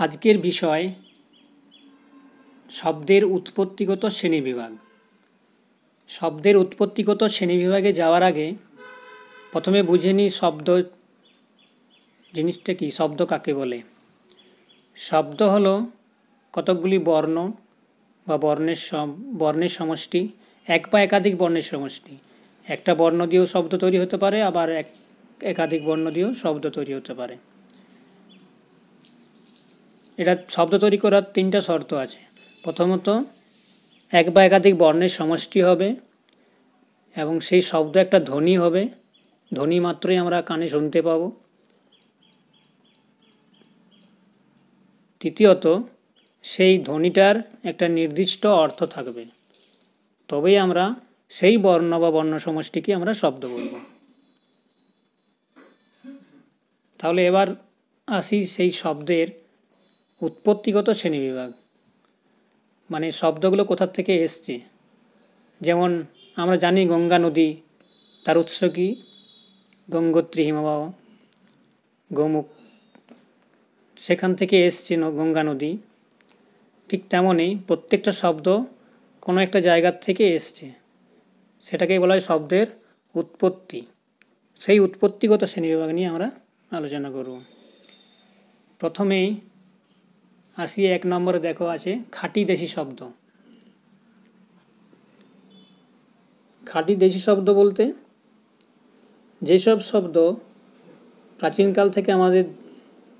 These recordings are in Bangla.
আজকের বিষয় শব্দের উৎপত্তিগত শ্রেণীবিভাগ। শব্দের উৎপত্তিগত শ্রেণীবিভাগে যাওয়ার আগে প্রথমে বুঝে নিই শব্দ জিনিসটা কি, শব্দ কাকে বলে। শব্দ হলো কতকগুলি বর্ণ বা বর্ণের সমষ্টি, এক বা একাধিক বর্ণের সমষ্টি। একটা বর্ণ দিয়েও শব্দ তৈরি হতে পারে, আবার একাধিক বর্ণ দিয়েও শব্দ তৈরি হতে পারে। এটা শব্দ তৈরি করার তিনটা শর্ত আছে। প্রথমত, এক বা একাধিক বর্ণের সমষ্টি হবে এবং সেই শব্দ একটা ধ্বনি হবে, ধ্বনি মাত্রই আমরা কানে শুনতে পাবো। তৃতীয়ত, সেই ধ্বনিটার একটা নির্দিষ্ট অর্থ থাকবে, তবেই আমরা সেই বর্ণ বা বর্ণ সমষ্টিকে আমরা শব্দ বলবো। তাহলে এবার আসি সেই শব্দের উৎপত্তিগত শ্রেণীবিভাগ, মানে শব্দগুলো কোথা থেকে এসছে। যেমন আমরা জানি গঙ্গা নদী, তার উৎস কি? গঙ্গোত্রী হিমবাহ, গোমুখ, সেখান থেকে এসছে গঙ্গা নদী। ঠিক তেমনই প্রত্যেকটা শব্দ কোনো একটা জায়গার থেকে এসছে, সেটাকেই বলা হয় শব্দের উৎপত্তি। সেই উৎপত্তিগত শ্রেণীবিভাগ নিয়ে আমরা আলোচনা করব। প্রথমেই আসি 1 নম্বরে, দেখো আছে খাঁটি দেশি শব্দ। খাঁটি দেশি শব্দ বলতে যেসব শব্দ প্রাচীনকাল থেকে আমাদের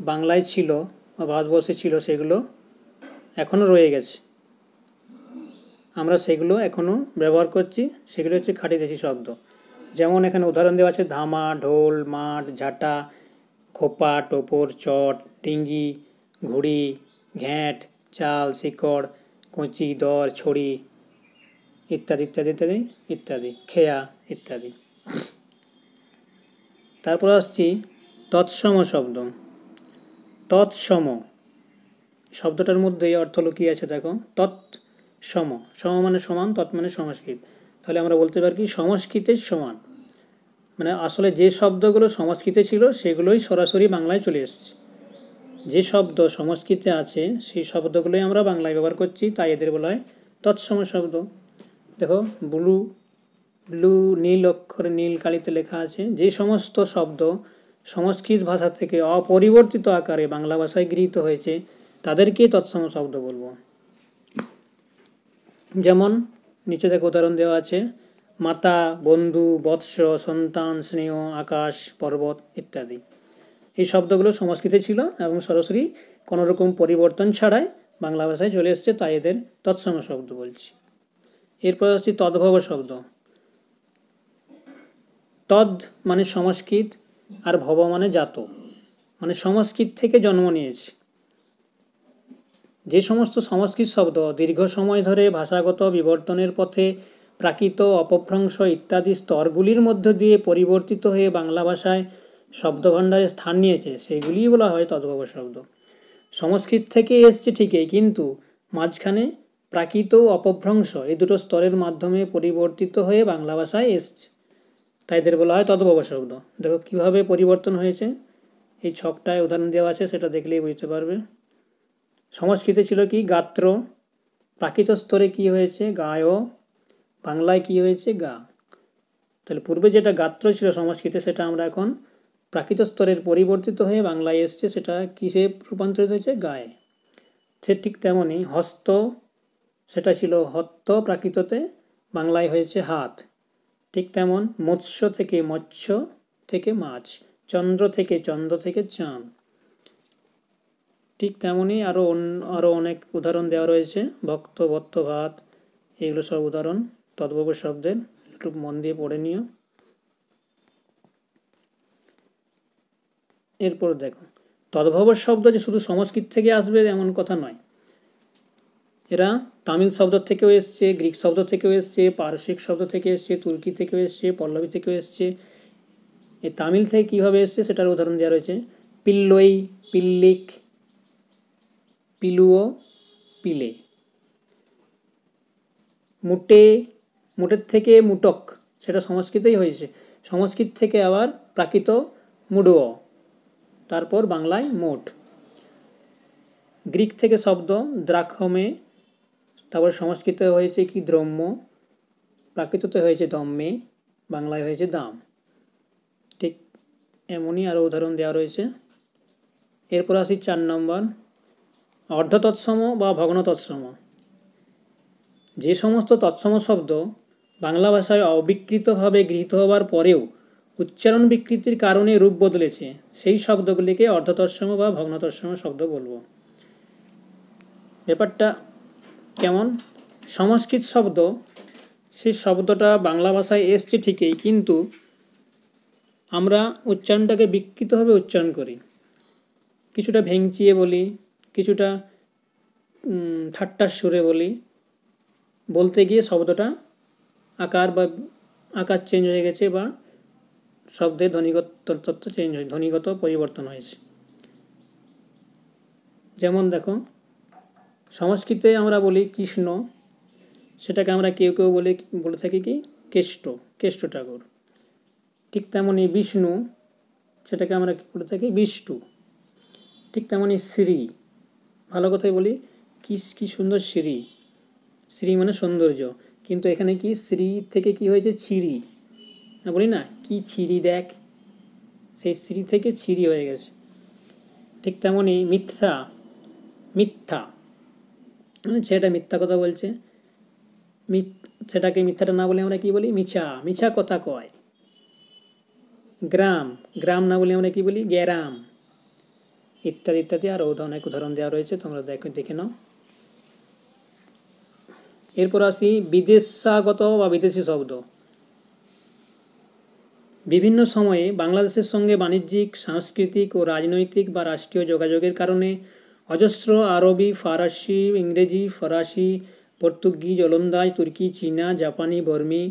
বাংলায় ছিল বা ভারতবর্ষে ছিল, সেগুলো এখনও রয়ে গেছে, আমরা সেগুলো এখনও ব্যবহার করছি, সেগুলো হচ্ছে খাঁটি দেশি শব্দ। যেমন এখানে উদাহরণ দেওয়া আছে ধামা, ঢোল, মাঠ, ঝাঁটা, খোপা, টোপর, চট, ডিঙ্গি, ঘুড়ি, ঘ্যাঁট, চাল, শিকড়, কঁচি, দর, ছড়ি ইত্যাদি ইত্যাদি ইত্যাদি ইত্যাদি, খেয়া ইত্যাদি। তারপর আসছি তৎসম শব্দ। তৎসম শব্দটার মধ্যে অর্থ লুকিয়ে আছে, দেখো তৎসম, সম মানে সমান, তৎ মানে সংস্কৃত। তাহলে আমরা বলতে পারি কি সংস্কৃতের সমান, মানে আসলে যে শব্দগুলো সংস্কৃতে ছিল সেগুলোই সরাসরি বাংলায় চলে এসেছে। যে শব্দ সংস্কৃতে আছে সেই শব্দগুলোই আমরা বাংলায় ব্যবহার করছি, তাই এদের বলা হয় তৎসম শব্দ। দেখো ব্লু, ব্লু নীল অক্ষরে নীল কালিতে লেখা আছে। যে সমস্ত শব্দ সংস্কৃত ভাষা থেকে অপরিবর্তিত আকারে বাংলা ভাষায় গৃহীত হয়েছে তাদেরকেই তৎসম শব্দ বলবো। যেমন নিচে দেখো উদাহরণ দেওয়া আছে মাতা, বন্ধু, বৎস, সন্তান, স্নেহ, আকাশ, পর্বত ইত্যাদি। এই শব্দগুলো সংস্কৃতে ছিল এবং সরাসরি কোনো রকম পরিবর্তন ছাড়াই বাংলা ভাষায় চলে এসছে, তাই এদের তৎসম শব্দ বলছি। এরপর আসছি তদ্ভব শব্দ। তদ মানে সংস্কৃত আর ভব মানে জাত, মানে সংস্কৃত থেকে জন্ম নিয়েছে। যে সমস্ত সংস্কৃত শব্দ দীর্ঘ সময় ধরে ভাষাগত বিবর্তনের পথে প্রাকৃত, অপভ্রংশ ইত্যাদি স্তরগুলির মধ্য দিয়ে পরিবর্তিত হয়ে বাংলা ভাষায় শব্দভাণ্ডারে স্থান নিয়েছে, সেইগুলিই বলা হয় তদ্ভব শব্দ। সংস্কৃত থেকে এসছে ঠিকই, কিন্তু মাঝখানে প্রাকৃত ও অপভ্রংশ এই দুটো স্তরের মাধ্যমে পরিবর্তিত হয়ে বাংলা ভাষায় এসছে, তাই এদের বলা হয় তদ্ভব শব্দ। দেখো কীভাবে পরিবর্তন হয়েছে, এই ছকটায় উদাহরণ দেওয়া আছে, সেটা দেখলেই বুঝতে পারবে। সংস্কৃতে ছিল কি গাত্র, প্রাকৃত স্তরে কি হয়েছে গায়, বাংলায় কি হয়েছে গা। তাহলে পূর্বে যেটা গাত্র ছিল সংস্কৃতে, সেটা আমরা এখন প্রাকৃত স্তরের পরিবর্তিত হয়ে বাংলায় এসছে, সেটা কিসে রূপান্তরিত হয়েছে গায়ে। সে ঠিক তেমনই হস্ত, সেটা ছিল হত্ত প্রাকৃততে, বাংলায় হয়েছে হাত। ঠিক তেমন মৎস্য থেকে মৎস্য থেকে মাছ, চন্দ্র থেকে চাঁদ। ঠিক তেমনই আরও অনেক উদাহরণ দেওয়া রয়েছে, ভক্ত, ভত্ত, ভাত, এগুলো সব উদাহরণ তদ্ভব শব্দের, একটু মন দিয়ে পড়ে নিও। এরপর দেখো তদ্ভব শব্দ যে শুধু সংস্কৃত থেকে আসবে এমন কথা নয়, এরা তামিল শব্দ থেকেও এসছে, গ্রিক শব্দ থেকেও এসছে, পারসিক শব্দ থেকে এসছে, তুর্কি থেকেও এসছে, পল্লবী থেকেও এসছে। এই তামিল থেকে কীভাবে এসছে সেটার উদাহরণ দেওয়া রয়েছে পিল্লই, পিল্লিক, পিলুও, পিলে। মুটে, মুটের থেকে মুটক, সেটা সংস্কৃতেই হয়েছে, সংস্কৃত থেকে আবার প্রাকৃত মুডো, তারপর বাংলায় মোট। গ্রিক থেকে শব্দ দ্রাক্ষমে, তারপরে সংস্কৃত হয়েছে কি দ্রম্য, প্রাকৃততে হয়েছে দম্মে, বাংলায় হয়েছে দাম। ঠিক এমনই আরও উদাহরণ দেওয়া রয়েছে। এরপর আসি 4 নম্বর, অর্ধতৎসম বা ভগ্ন তৎসম। যে সমস্ত তৎসম শব্দ বাংলা ভাষায় অবিকৃতভাবে গৃহীত হবার পরেও উচ্চারণ বিকৃতির কারণে রূপ বদলেছে, সেই শব্দগুলিকে অর্ধতৎসম বা ভগ্নতৎসম শব্দ বলবো। ব্যাপারটা কেমন? সংস্কৃত শব্দ, সেই শব্দটা বাংলা ভাষায় এসছে ঠিকই, কিন্তু আমরা উচ্চারণটাকে বিকৃতভাবে উচ্চারণ করি, কিছুটা ভেঙচিয়ে বলি, কিছুটা ঠাট্টার সুরে বলি, বলতে গিয়ে শব্দটা আকার চেঞ্জ হয়ে গেছে বা শব্দের ধ্বনিগত তত্ত্ব চেঞ্জ হয়ে, ধ্বনিগত পরিবর্তন হয়েছে। যেমন দেখো, সংস্কৃতে আমরা বলি কৃষ্ণ, সেটাকে আমরা কেউ কেউ বলে থাকি কি কেষ্ট ঠাকুর। ঠিক তেমনই বিষ্ণু, সেটাকে আমরা বলে থাকি বিষ্টু। ঠিক তেমনই শ্রী, ভালো কথাই বলি কি সুন্দর শ্রী মানে সৌন্দর্য, কিন্তু এখানে কি শ্রী থেকে কি হয়েছে ছিরি, বলি না কি ছিরি দেখ, সেই শ্রী থেকে ছিরি হয়ে গেছে। ঠিক তেমনই মিথ্যা মানে সেটা মিথ্যা কথা বলছে, সেটাকে মিথ্যাটা না বলে আমরা কি বলি মিছা কথা কয়। গ্রাম না বলে আমরা কি বলি গ্যারাম, ইত্যাদি ইত্যাদি আরও অনেক উদাহরণ দেওয়া রয়েছে, তোমরা দেখে নাও। এরপর আসি বিদেশাগত বা বিদেশি শব্দ। বিভিন্ন সময়ে বাংলাদেশের সঙ্গে বাণিজ্যিক, সাংস্কৃতিক ও রাজনৈতিক বা রাষ্ট্রীয় যোগাযোগের কারণে অজস্র আরবি, ফারসি, ইংরেজি, ফরাসি, পর্তুগিজ, ওলন্দাজ, তুর্কি, চীনা, জাপানি, বর্মী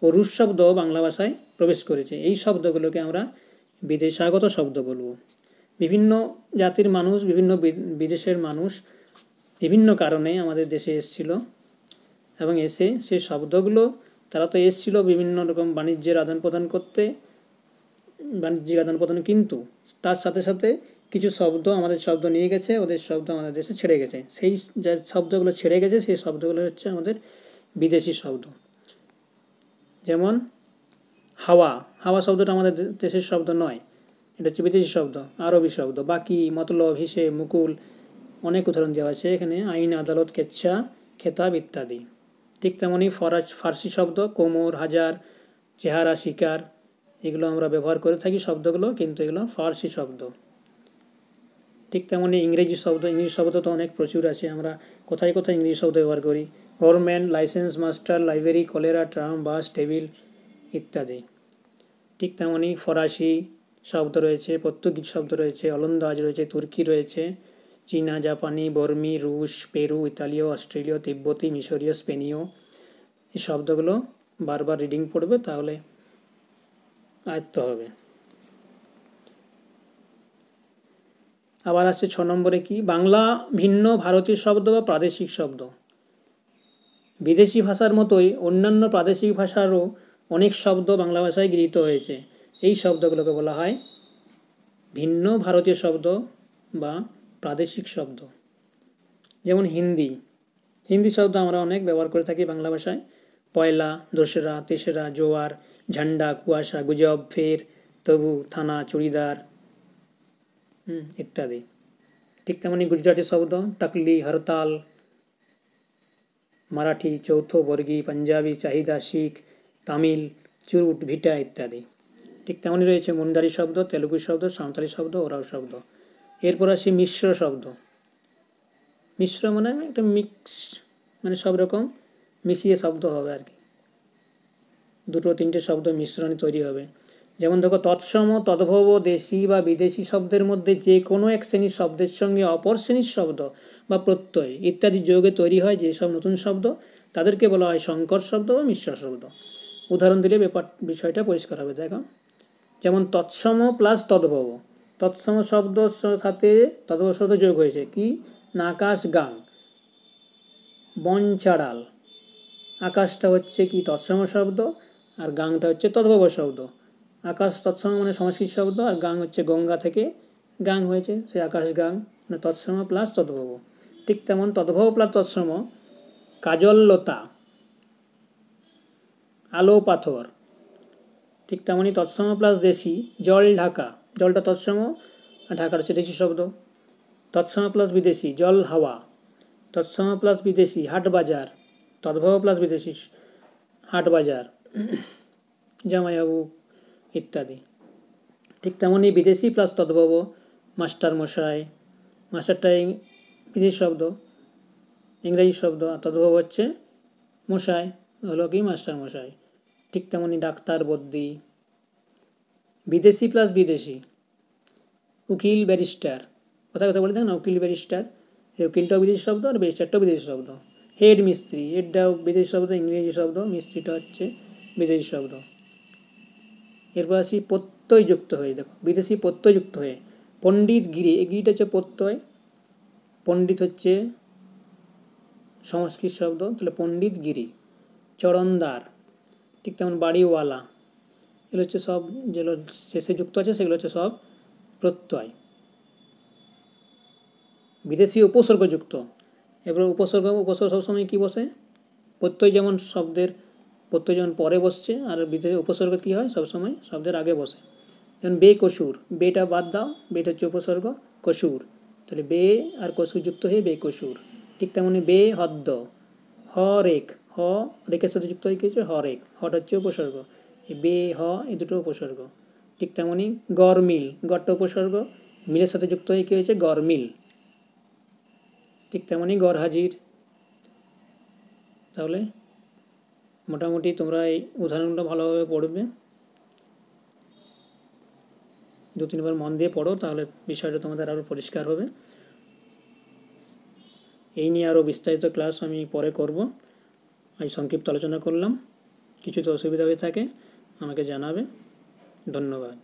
ও রুশ শব্দ বাংলা ভাষায় প্রবেশ করেছে। এই শব্দগুলোকে আমরা বিদেশাগত শব্দ বলবো। বিভিন্ন জাতির মানুষ, বিভিন্ন বিদেশের মানুষ বিভিন্ন কারণে আমাদের দেশে এসেছিল, এবং এসে সেই শব্দগুলো, তারা তো এসেছিল বিভিন্ন রকম বাণিজ্যের আদান প্রদান করতে, বাণিজ্যিক আদান প্রদান, কিন্তু তার সাথে সাথে কিছু শব্দ আমাদের শব্দ নিয়ে গেছে, ওদের শব্দ আমাদের দেশে ছেড়ে গেছে। সেই যে শব্দগুলো ছেড়ে গেছে সেই শব্দগুলো হচ্ছে আমাদের বিদেশি শব্দ। যেমন হাওয়া শব্দটা আমাদের দেশের শব্দ নয়, এটা হচ্ছে বিদেশি শব্দ, আরবি শব্দ। বাকি, মতলব, হিসেব, মুকুল, অনেক উদাহরণ দেওয়া আছে এখানে, আইন, আদালত, কেচ্ছা, খেতাব ইত্যাদি। ঠিক তেমনই ফার্সি শব্দ কোমর, হাজার, চেহারা, শিকার, এগুলো আমরা ব্যবহার করে থাকি শব্দগুলো, কিন্তু এগুলো ফার্সি শব্দ। ঠিক তেমনই ইংরেজি শব্দ তো অনেক প্রচুর আছে, আমরা কোথায় কোথায় ইংরেজি শব্দ ব্যবহার করি, government, licence, master, library, cholera, tram, bus, table ইত্যাদি। ঠিক তেমনই ফরাসি শব্দ রয়েছে, পর্তুগিজ শব্দ রয়েছে, ওলন্দাজ রয়েছে, তুর্কি রয়েছে, চীনা, জাপানি, বর্মী, রুশ, পেরু, ইতালীয়, অস্ট্রেলীয়, তিব্বতী, মিশরীয়, স্পেনীয়। এই শব্দগুলো বারবার রিডিং পড়বে, তাহলে আয়ত্ত হবে। আবার আসছে 6 নম্বরে কি, বাংলা ভিন্ন ভারতীয় শব্দ বা প্রাদেশিক শব্দ। বিদেশি ভাষার মতোই অন্যান্য প্রাদেশিক ভাষারও অনেক শব্দ বাংলা ভাষায় গৃহীত হয়েছে। এই শব্দগুলোকে বলা হয় ভিন্ন ভারতীয় শব্দ বা প্রাদেশিক শব্দ। যেমন হিন্দি শব্দ আমরা অনেক ব্যবহার করে থাকি বাংলা ভাষায়, পয়লা, দোসরা, তেসরা, জোয়ার, ঝান্ডা, কুয়াশা, গুজব, ফের, তবু, থানা, চুড়িদার ইত্যাদি। ঠিক তেমনি গুজরাটি শব্দ টাকলি, হরতাল, মারাঠি, চৌথ বর্গী, পাঞ্জাবি, চাহিদা, শিখ, তামিল, চুরুট, ভিটা ইত্যাদি। ঠিক তেমনই রয়েছে মুন্ডারি শব্দ, তেলুগু শব্দ, সাঁওতালি শব্দ, ওরাও শব্দ। এরপর আসি মিশ্র শব্দ। মিশ্র মানে একটা মিক্স, মানে সব রকম মিশিয়ে শব্দ হবে আর কি, 2-3টে শব্দ মিশ্রণে তৈরি হবে। যেমন দেখো, তৎসম, তদ্ভব, দেশি বা বিদেশি শব্দের মধ্যে যে কোনো এক শ্রেণীর শব্দের সঙ্গে অপর শ্রেণীর শব্দ বা প্রত্যয় ইত্যাদি যোগে তৈরি হয় যেসব নতুন শব্দ, তাদেরকে বলা হয় সংকর শব্দ বা মিশ্র শব্দ। উদাহরণ দিলে বিষয়টা পরিষ্কার হবে। দেখো, যেমন তৎসম প্লাস তদ্ভব, তৎসম শব্দর সাথে তদ্ভব শব্দ যোগ হয়েছে কি, না আকাশ, গাং, বন, চাড়াল। আকাশটা হচ্ছে কি তৎসম শব্দ, আর গাংটা হচ্ছে তদ্ভব শব্দ। আকাশ তৎসম মানে সংস্কৃত শব্দ, আর গাং হচ্ছে গঙ্গা থেকে গাং হয়েছে, সে আকাশ গাং মানে তৎসম প্লাস তদ্ভব। ঠিক তেমন তদ্ভব প্লাস তৎসম কাজললতা, আলো পাথর। ঠিক তেমনই তৎসম প্লাস দেশি জল ঢাকা, জলটা তৎসম আর ঢাকার হচ্ছে দেশি শব্দ। তৎসম প্লাস বিদেশি জল হাওয়া, তৎসম প্লাস বিদেশি হাট বাজার, তদ্ভব প্লাস বিদেশি হাট বাজার, জামাইবাবু ইত্যাদি। ঠিক তেমনই বিদেশি প্লাস তদ্ভব মাস্টার মশাই, মাস্টারটাই বিদেশি শব্দ, ইংরেজি শব্দ, আর তদ্ভব হচ্ছে মশাই, হলো কি মাস্টার মশাই। ঠিক তেমনই ডাক্তার বদ্যি। বিদেশি প্লাস বিদেশি উকিল ব্যারিস্টার, কোথায় কথা বলে থাকেন না, উকিল ব্যারিস্টার, এই উকিলটাও বিদেশি শব্দ আর ব্যারিস্টারটাও বিদেশি শব্দ। হেড মিস্ত্রি, হেডটাও বিদেশি শব্দ, ইংরেজি শব্দ, মিস্ত্রিটা হচ্ছে বিদেশি শব্দ। এরপর আসি প্রত্যয় যুক্ত হয়ে, দেখো বিদেশি প্রত্যয় যুক্ত হয়ে পণ্ডিত গিরি, এই গিরিটা হচ্ছে প্রত্যয়, পণ্ডিত হচ্ছে সংস্কৃত শব্দ, তাহলে পণ্ডিত গিরি। চরণদার, ঠিক তেমন বাড়িওয়ালা, এগুলো হচ্ছে সব যেগুলো শেষে যুক্ত আছে সেগুলো হচ্ছে সব প্রত্যয়। বিদেশি উপসর্গযুক্ত, এবার উপসর্গ সবসময় কী বসে, প্রত্যয় যেমন শব্দের প্রত্যয় যেমন পরে বসছে, আর বিদেশি উপসর্গ কী হয় সবসময় শব্দের আগে বসে। যেমন বেকসুর, বেটা বাদ দাও, বেটা হচ্ছে উপসর্গ, কসুর, তাহলে বে আর কসুর যুক্ত হয়ে বেকসুর। ঠিক তেমনি বে হদ্দ, হ রেখ, হ রেখের সাথে যুক্ত হয়ে গিয়েছে হরেক, হটা হচ্ছে উপসর্গ, বে হ এই দুটো উপসর্গ। ঠিক তেমনি গরমিল, গড়টা উপসর্গ, মিলের সাথে যুক্ত হয়ে কী হয়েছে গরমিল। ঠিক তেমনি গড় হাজির। তাহলে মোটামুটি তোমরা এই উদাহরণটা ভালোভাবে পড়বে, 2-3 বার মন দিয়ে পড়ো, তাহলে বিষয়টা তোমাদের আরও পরিষ্কার হবে। এই নিয়ে আরও বিস্তারিত ক্লাস আমি পরে করব, এই সংক্ষিপ্ত আলোচনা করলাম। কিছু তো অসুবিধা হয়ে থাকে আমাকে জানাবে। ধন্যবাদ।